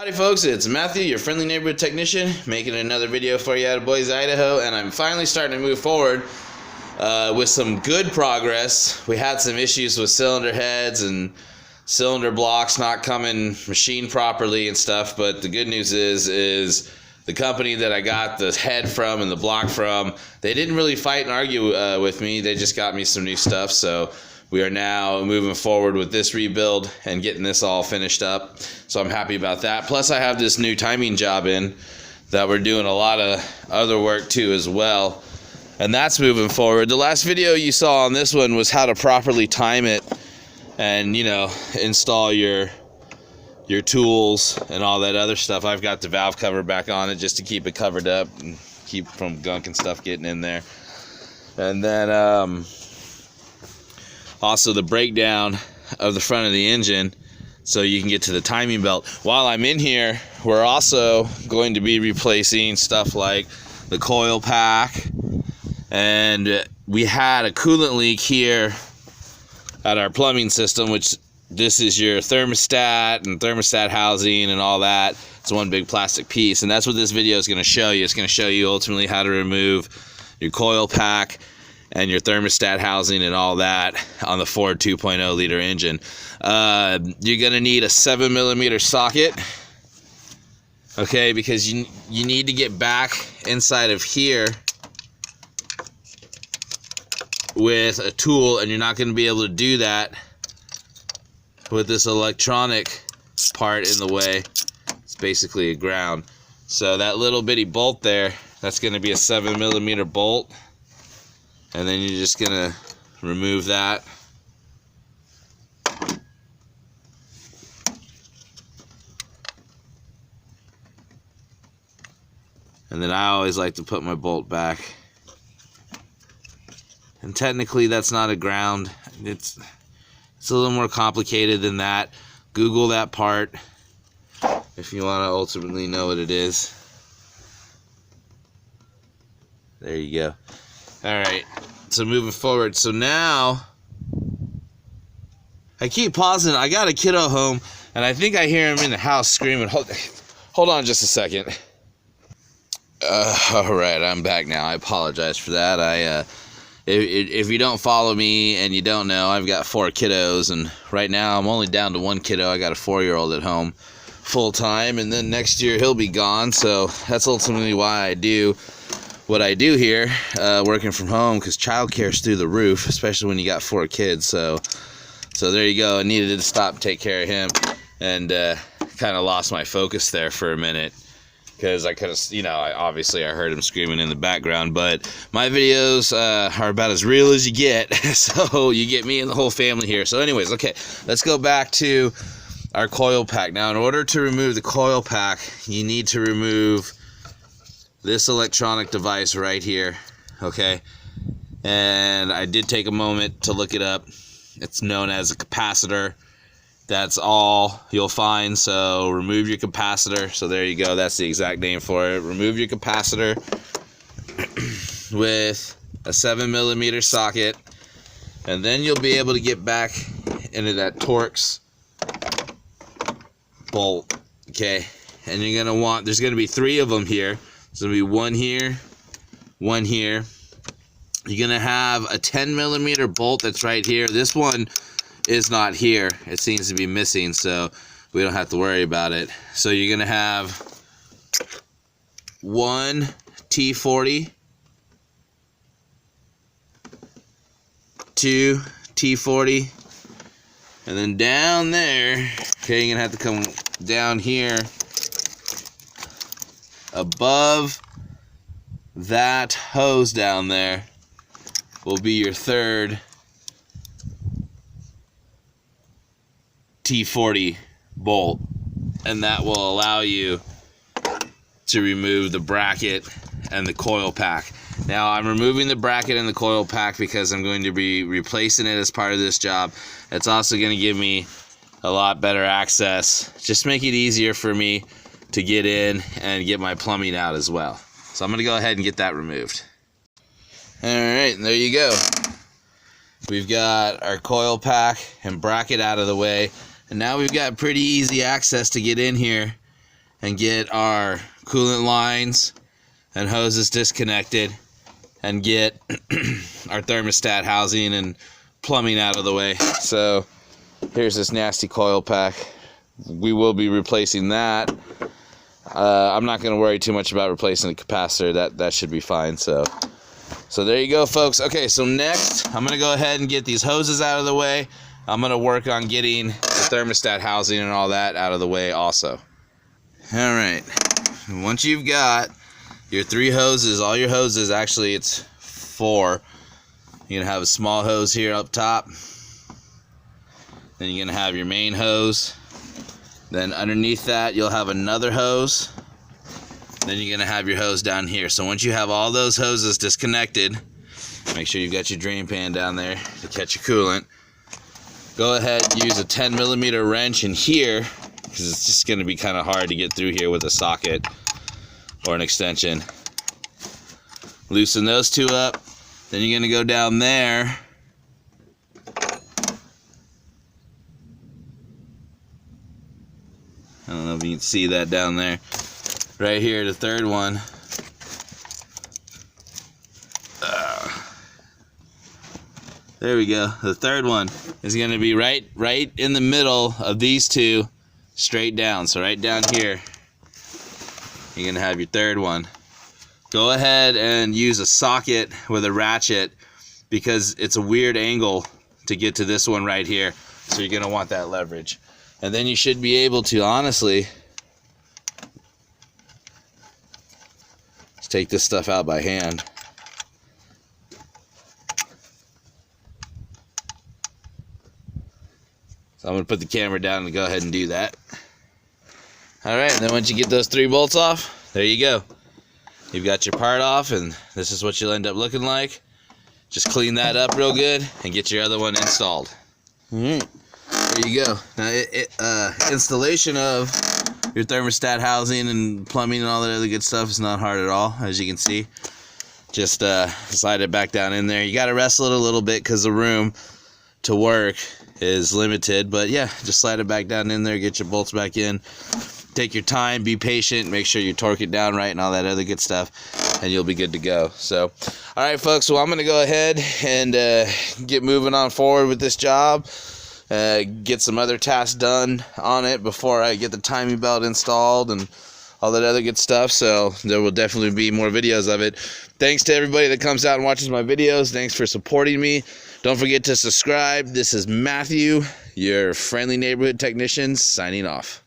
Howdy folks, it's Matthew, your friendly neighborhood technician, making another video for you out of Boise, Idaho, and I'm finally starting to move forward with some good progress. We had some issues with cylinder heads and cylinder blocks not coming machined properly and stuff, but the good news is the company that I got the head from and the block from, they didn't really fight and argue with me. They just got me some new stuff, so we are now moving forward with this rebuild and getting this all finished up. So I'm happy about that. Plus I have this new timing job in that we're doing a lot of other work too as well. And that's moving forward. The last video you saw on this one was how to properly time it and, you know, install your tools and all that other stuff. I've got the valve cover back on it just to keep it covered up and keep from gunk and stuff getting in there. And then also the breakdown of the front of the engine so you can get to the timing belt. While I'm in here, we're also going to be replacing stuff like the coil pack, and we had a coolant leak here at our plumbing system, which this is your thermostat and thermostat housing and all that. It's one big plastic piece, and that's what this video is going to show you. It's going to show you ultimately how to remove your coil pack and your thermostat housing and all that on the Ford 2.0 liter engine. You're gonna need a 7mm socket, okay, because you need to get back inside of here with a tool, and you're not gonna be able to do that with this electronic part in the way. It's basically a ground. So that little bitty bolt there, that's gonna be a 7mm bolt. And then you're just gonna remove that. And then I always like to put my bolt back. And technically that's not a ground. It's a little more complicated than that. Google that part if you want to ultimately know what it is. There you go. Alright, so moving forward. So now, I keep pausing. I got a kiddo home, and I think I hear him in the house screaming. Hold on just a second. Alright, I'm back now. I apologize for that. If you don't follow me and you don't know, I've got 4 kiddos, and right now I'm only down to 1 kiddo. I got a 4-year-old at home full time, and then next year he'll be gone, so that's ultimately why I do what I do here, working from home, because childcare is through the roof, especially when you got 4 kids. So there you go. I needed to stop and take care of him, and kind of lost my focus there for a minute, because I could have, you know, obviously I heard him screaming in the background. But my videos are about as real as you get, so you get me and the whole family here. So anyways, okay, let's go back to our coil pack. Now, in order to remove the coil pack, you need to remove this electronic device right here, okay? And I did take a moment to look it up. It's known as a capacitor. That's all you'll find. So remove your capacitor. So there you go. That's the exact name for it. Remove your capacitor with a 7mm socket, and then you'll be able to get back into that Torx bolt, okay? And you're gonna want, there's gonna be 3 of them here. There's going to be 1 here, 1 here. You're going to have a 10mm bolt that's right here. This one is not here. It seems to be missing, so we don't have to worry about it. So you're going to have 1 T40, 2 T40, and then down there, okay, you're going to have to come down here. Above that hose down there will be your 3rd T40 bolt, and that will allow you to remove the bracket and the coil pack. Now, I'm removing the bracket and the coil pack because I'm going to be replacing it as part of this job. It's also going to give me a lot better access, just make it easier for me to get in and get my plumbing out as well. So I'm going to go ahead and get that removed. Alright, there you go. We've got our coil pack and bracket out of the way, and now we've got pretty easy access to get in here and get our coolant lines and hoses disconnected and get our thermostat housing and plumbing out of the way. So here's this nasty coil pack. We will be replacing that. I'm not going to worry too much about replacing the capacitor. That should be fine. So there you go, folks. Okay, so next I'm going to go ahead and get these hoses out of the way. I'm going to work on getting the thermostat housing and all that out of the way also. All right, once you've got your 3 hoses, all your hoses, actually it's 4. You're going to have a small hose here up top. Then you're going to have your main hose. Then underneath that, you'll have another hose. Then you're going to have your hose down here. So once you have all those hoses disconnected, make sure you've got your drain pan down there to catch your coolant. Go ahead and use a 10mm wrench in here, because it's just going to be kind of hard to get through here with a socket or an extension. Loosen those 2 up. Then you're going to go down there. I don't know if you can see that down there. Right here, the 3rd one. There we go. The 3rd one is going to be right in the middle of these 2, straight down. So right down here, you're going to have your 3rd one. Go ahead and use a socket with a ratchet, because it's a weird angle to get to this one right here. So you're going to want that leverage. And then you should be able to, honestly, just take this stuff out by hand. So I'm going to put the camera down and go ahead and do that. Alright, and then once you get those 3 bolts off, there you go. You've got your part off, and this is what you'll end up looking like. Just clean that up real good and get your other one installed. Alright. There you go. Now, installation of your thermostat housing and plumbing and all that other good stuff is not hard at all, as you can see. Just slide it back down in there. You got to wrestle it a little bit because the room to work is limited, but yeah, just slide it back down in there, get your bolts back in. Take your time, be patient, make sure you torque it down right and all that other good stuff, and you'll be good to go. So, all right, folks, so I'm going to go ahead and get moving on forward with this job. Get some other tasks done on it before I get the timing belt installed and all that other good stuff. So there will definitely be more videos of it. Thanks to everybody that comes out and watches my videos. Thanks for supporting me. Don't forget to subscribe. This is Matthew, your friendly neighborhood technician, signing off.